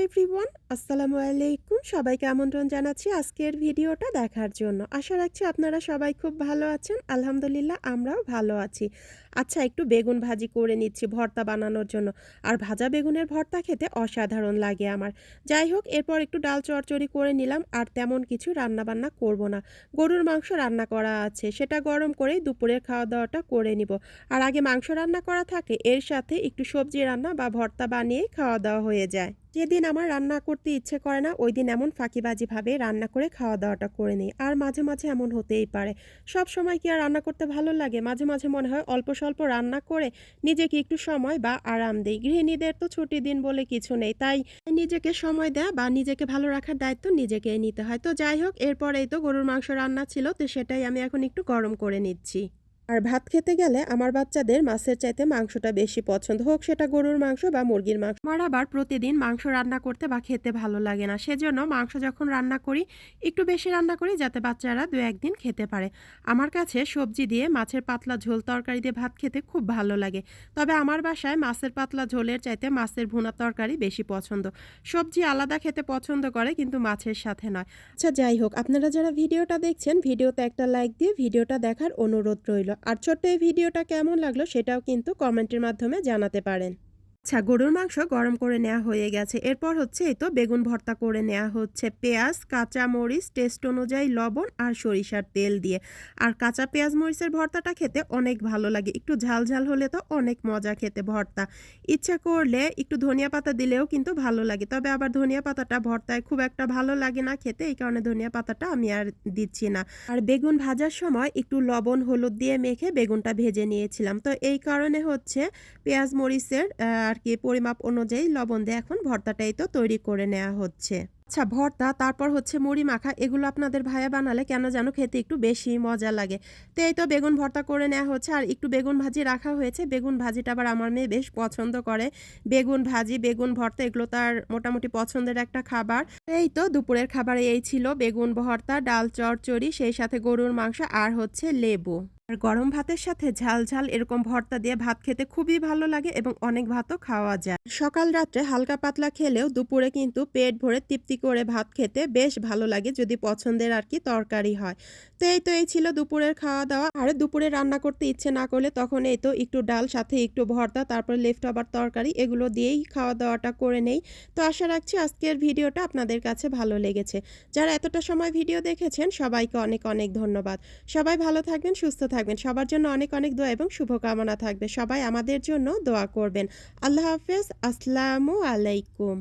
Everyone, আসসালামু আলাইকুম। সবাইকে আমন্ত্রণ জানাচ্ছি আজকের ভিডিওটা দেখার জন্য। আশা রাখছি আপনারা সবাই খুব ভালো আছেন। আলহামদুলিল্লাহ আমরাও ভালো আছি। আচ্ছা, একটু বেগুন ভাজি করে নিচ্ছি ভর্তা বানানোর জন্য। আর ভাজা বেগুনের ভর্তা খেতে অসাধারণ লাগে আমার। যাই হোক, এরপর একটু ডাল চচ্চড়ি করে নিলাম। আর তেমন কিছু রান্নাবান্না করব না। গরুর মাংস রান্না করা আছে, সেটা গরম করেই দুপুরের খাওয়া দাওয়াটা করে নিব। আর আগে মাংস রান্না করা থাকে, এর সাথে একটু সবজি রান্না বা ভর্তা বানিয়েই খাওয়া দাওয়া হয়ে যায়। যেদিন আমার রান্না করতে ইচ্ছে করে না, ওই দিন এমন ফাঁকিবাজিভাবে রান্না করে খাওয়া দাওয়াটা করে নিই। আর মাঝে মাঝে এমন হতেই পারে, সব সময় কি আর রান্না করতে ভালো লাগে? মাঝে মাঝে মনে হয় অল্প স্বল্প রান্না করে নিজেকে একটু সময় বা আরাম দেই। গৃহিণীদের তো ছুটির দিন বলে কিছু নেই, তাই নিজেকে সময় দেয়া বা নিজেকে ভালো রাখার দায়িত্ব নিজেকেই নিতে হয়। তো যাই হোক, এরপরেই তো গরুর মাংস রান্না ছিল, তো সেটাই আমি এখন একটু গরম করে নিচ্ছি। আর ভাত খেতে গেলে আমার বাচ্চাদের মাছের চাইতে মাংসটা বেশি পছন্দ, হোক সেটা গরুর মাংস বা মুরগির মাংস। আমার আবার প্রতিদিন মাংস রান্না করতে বা খেতে ভালো লাগে না, সেজন্য মাংস যখন রান্না করি একটু বেশি রান্না করি, যাতে বাচ্চারা দু একদিন খেতে পারে। আমার কাছে সবজি দিয়ে মাছের পাতলা ঝোল তরকারি দিয়ে ভাত খেতে খুব ভালো লাগে। তবে আমার বাসায় মাছের পাতলা ঝোলের চাইতে মাছের ভুনা তরকারি বেশি পছন্দ। সবজি আলাদা খেতে পছন্দ করে, কিন্তু মাছের সাথে নয়। আচ্ছা, যাই হোক, আপনারা যারা ভিডিওটা দেখছেন, ভিডিওতে একটা লাইক দিয়ে ভিডিওটা দেখার অনুরোধ রইল। আর ছোট্ট এই ভিডিওটা কেমন লাগলো সেটাও কিন্তু কমেন্টের মাধ্যমে জানাতে পারেন। আচ্ছা, গরুর মাংস গরম করে নেওয়া হয়ে গেছে। এরপর হচ্ছে এই তো বেগুন ভর্তা করে নেওয়া হচ্ছে পেঁয়াজ, কাঁচা মরিচ, টেস্ট অনুযায়ী লবণ আর সরিষার তেল দিয়ে। আর কাঁচা পেঁয়াজ মরিচের ভর্তাটা খেতে অনেক ভালো লাগে। একটু ঝাল ঝাল হলে তো অনেক মজা খেতে ভর্তা। ইচ্ছা করলে একটু ধনিয়া পাতা দিলেও কিন্তু ভালো লাগে। তবে আবার ধনিয়া পাতাটা ভর্তায় খুব একটা ভালো লাগে না খেতে, এই কারণে ধনিয়া পাতাটা আমি আর দিচ্ছি না। আর বেগুন ভাজার সময় একটু লবণ হলুদ দিয়ে মেখে বেগুনটা ভেজে নিয়েছিলাম। তো এই কারণে হচ্ছে পেঁয়াজ মরিচের আর কি পরিমাপ অনুযায়ী লবণ দিয়ে এখন ভর্তাটাই তো তৈরি করে নেওয়া হচ্ছে। আচ্ছা, ভর্তা তারপর হচ্ছে মুড়ি মাখা, এগুলো আপনাদের ভাইয়া বানালে কেন যেন খেতে একটু বেশি মজা লাগে। তো এই তো বেগুন ভর্তা করে নেওয়া হচ্ছে, আর একটু বেগুন ভাজি রাখা হয়েছে। বেগুন ভাজিটা আবার আমার মেয়ে বেশ পছন্দ করে। বেগুন ভাজি, বেগুন ভর্তা এগুলো তার মোটামুটি পছন্দের একটা খাবার। এই তো দুপুরের খাবারে এই ছিল বেগুন ভর্তা, ডাল চচ্চড়ি, সেই সাথে গরুর মাংস আর হচ্ছে লেবু। আর গরম ভাতের সাথে ঝাল ঝাল এরকম ভর্তা দিয়ে ভাত খেতে খুবই ভালো লাগে এবং অনেক ভাতও খাওয়া যায়। সকাল রাত্রে হালকা পাতলা খেলেও দুপুরে কিন্তু পেট ভরে তৃপ্তি করে ভাত খেতে বেশ ভালো লাগে, যদি পছন্দের আর কি তরকারি হয়। তো এই ছিল দুপুরের খাওয়া দাওয়া। আর দুপুরে রান্না করতে ইচ্ছে না করলে তখন এই তো একটু ডাল, সাথে একটু ভর্তা, তারপর লেফট ওভার তরকারি, এগুলো দিয়েই খাওয়া দাওয়াটা করে নেই। তো আশা রাখছি আজকের ভিডিওটা আপনাদের কাছে ভালো লেগেছে। যারা এতটা সময় ভিডিও দেখেছেন সবাইকে অনেক অনেক ধন্যবাদ। সবাই ভালো থাকবেন, সুস্থ থাকবেন। সবার জন্য অনেক অনেক দোয়া এবং শুভকামনা থাকবে। সবাই আমাদের জন্য দোয়া করবেন। আল্লাহ হাফেজ। আসসালামু আলাইকুম।